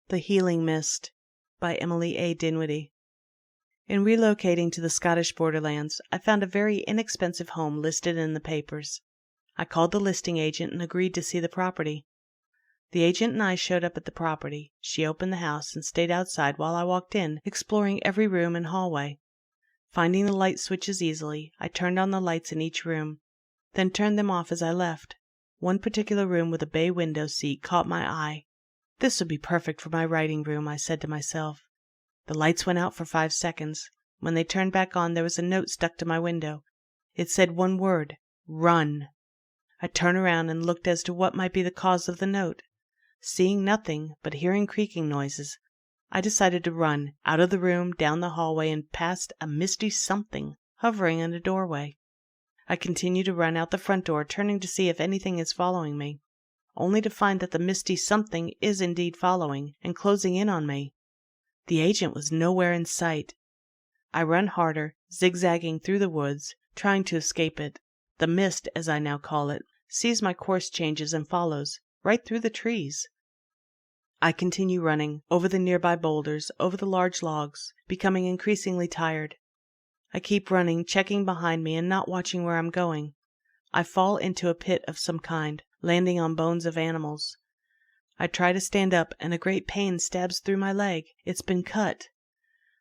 The Healing Mist by Emily A. Dinwiddie. In relocating to the Scottish borderlands, I found a very inexpensive home listed in the papers. I called the listing agent and agreed to see the property. The agent and I showed up at the property. She opened the house and stayed outside while I walked in, exploring every room and hallway. Finding the light switches easily, I turned on the lights in each room, then turned them off as I left. One particular room with a bay window seat caught my eye. This would be perfect for my writing room, I said to myself. The lights went out for 5 seconds. When they turned back on, there was a note stuck to my window. It said one word: "Run." I turned around and looked as to what might be the cause of the note. Seeing nothing, but hearing creaking noises, I decided to run out of the room, down the hallway, and past a misty something hovering in a doorway. I continue to run out the front door, turning to see if anything is following me, only to find that the misty something is indeed following and closing in on me. The agent was nowhere in sight. I run harder, zigzagging through the woods, trying to escape it. The mist, as I now call it, sees my course changes and follows, right through the trees. I continue running, over the nearby boulders, over the large logs, becoming increasingly tired. I keep running, checking behind me and not watching where I'm going. I fall into a pit of some kind, landing on bones of animals. I try to stand up, and a great pain stabs through my leg. It's been cut.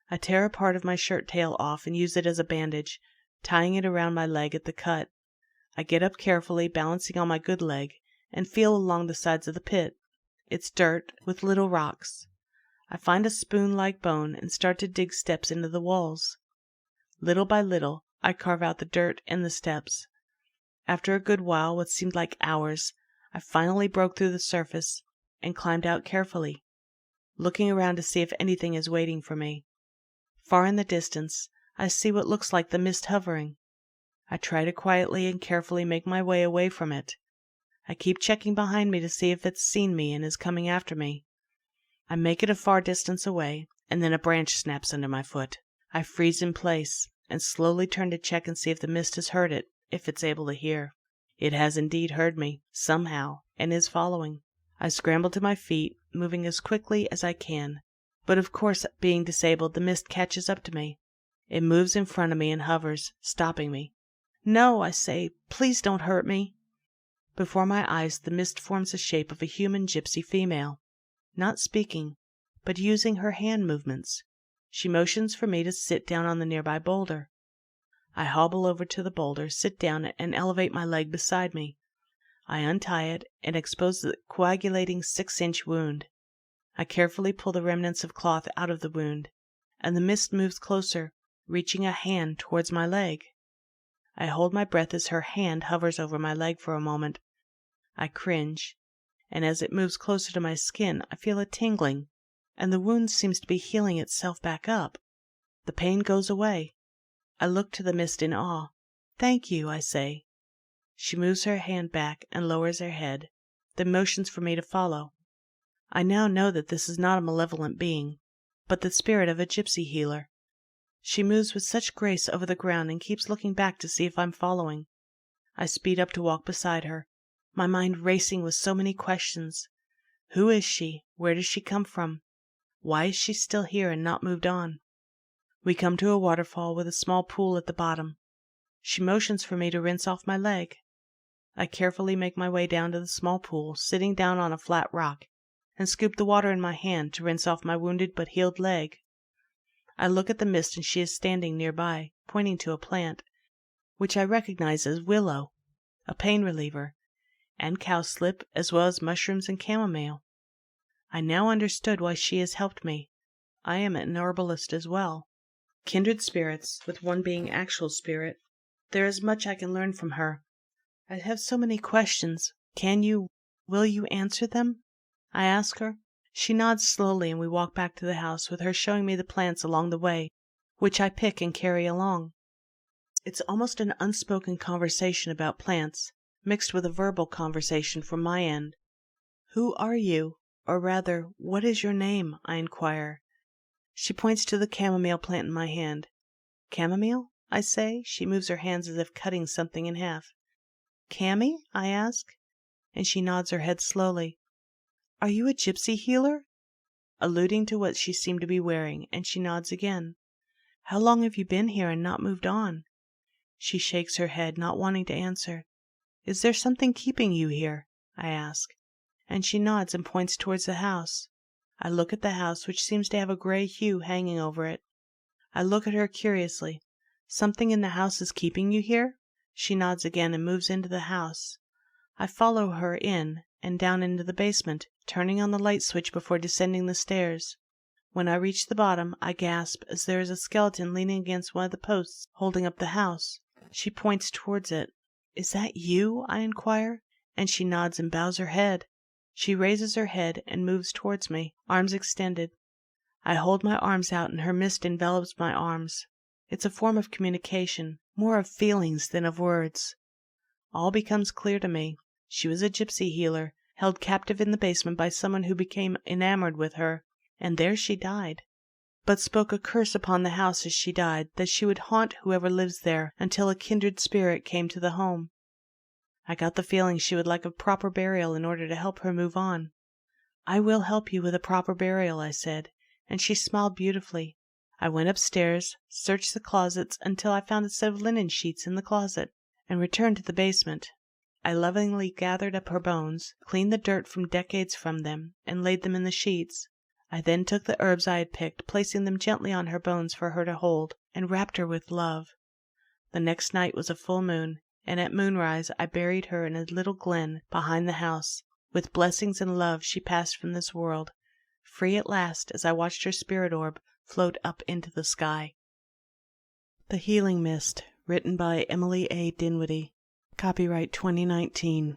I tear a part of my shirt tail off and use it as a bandage, tying it around my leg at the cut. I get up carefully, balancing on my good leg, and feel along the sides of the pit. It's dirt with little rocks. I find a spoon-like bone and start to dig steps into the walls. Little by little, I carve out the dirt and the steps. After a good while, what seemed like hours, I finally broke through the surface and climbed out carefully, looking around to see if anything is waiting for me. Far in the distance, I see what looks like the mist hovering. I try to quietly and carefully make my way away from it. I keep checking behind me to see if it's seen me and is coming after me. I make it a far distance away, and then a branch snaps under my foot. I freeze in place, and slowly turn to check and see if the mist has heard it, if it's able to hear. It has indeed heard me, somehow, and is following. I scramble to my feet, moving as quickly as I can. But of course, being disabled, the mist catches up to me. It moves in front of me and hovers, stopping me. "No," I say, "please don't hurt me." Before my eyes, the mist forms the shape of a human gypsy female, not speaking, but using her hand movements. She motions for me to sit down on the nearby boulder. I hobble over to the boulder, sit down, and elevate my leg beside me. I untie it and expose the coagulating 6-inch wound. I carefully pull the remnants of cloth out of the wound, and the mist moves closer, reaching a hand towards my leg. I hold my breath as her hand hovers over my leg for a moment. I cringe, and as it moves closer to my skin, I feel a tingling, and the wound seems to be healing itself back up. The pain goes away. I look to the mist in awe. "Thank you," I say. She moves her hand back and lowers her head, then motions for me to follow. I now know that this is not a malevolent being, but the spirit of a gypsy healer. She moves with such grace over the ground and keeps looking back to see if I'm following. I speed up to walk beside her, my mind racing with so many questions. Who is she? Where does she come from? Why is she still here and not moved on? We come to a waterfall with a small pool at the bottom. She motions for me to rinse off my leg. I carefully make my way down to the small pool, sitting down on a flat rock, and scoop the water in my hand to rinse off my wounded but healed leg. I look at the mist, and she is standing nearby, pointing to a plant, which I recognize as willow, a pain reliever, and cowslip, as well as mushrooms and chamomile. I now understood why she has helped me. I am an herbalist as well. Kindred spirits, with one being actual spirit. There is much I can learn from her. I have so many questions. Will you answer them? I ask her. She nods slowly, and we walk back to the house, with her showing me the plants along the way, which I pick and carry along. It's almost an unspoken conversation about plants, mixed with a verbal conversation from my end. "Who are you? Or rather, what is your name?" I inquire. She points to the chamomile plant in my hand. "Chamomile?" I say. She moves her hands as if cutting something in half. "Cammy?" I ask, and she nods her head slowly. "Are you a gypsy healer?" alluding to what she seemed to be wearing, and she nods again. How long have you been here and not moved on? She shakes her head, not wanting to answer. Is there something keeping you here? I ask, and she nods and points towards the house. I look at the house, which seems to have a gray hue hanging over it. I look at her curiously. Something in the house is keeping you here? She nods again and moves into the house. I follow her in and down into the basement, turning on the light switch before descending the stairs. When I reach the bottom, I gasp as there is a skeleton leaning against one of the posts holding up the house. She points towards it. Is that you? I inquire, and she nods and bows her head. She raises her head and moves towards me, arms extended. I hold my arms out and her mist envelops my arms. It's a form of communication, more of feelings than of words. All becomes clear to me. She was a gypsy healer, held captive in the basement by someone who became enamored with her, and there she died, but spoke a curse upon the house as she died, that she would haunt whoever lives there until a kindred spirit came to the home. I got the feeling she would like a proper burial in order to help her move on. I will help you with a proper burial, I said, and she smiled beautifully. I went upstairs, searched the closets until I found a set of linen sheets in the closet, and returned to the basement. I lovingly gathered up her bones, cleaned the dirt from decades from them, and laid them in the sheets. I then took the herbs I had picked, placing them gently on her bones for her to hold, and wrapped her with love. The next night was a full moon, and at moonrise I buried her in a little glen behind the house. With blessings and love she passed from this world, free at last, as I watched her spirit orb float up into the sky. The Healing Mist, written by Emily A. Dinwiddie. Copyright 2019.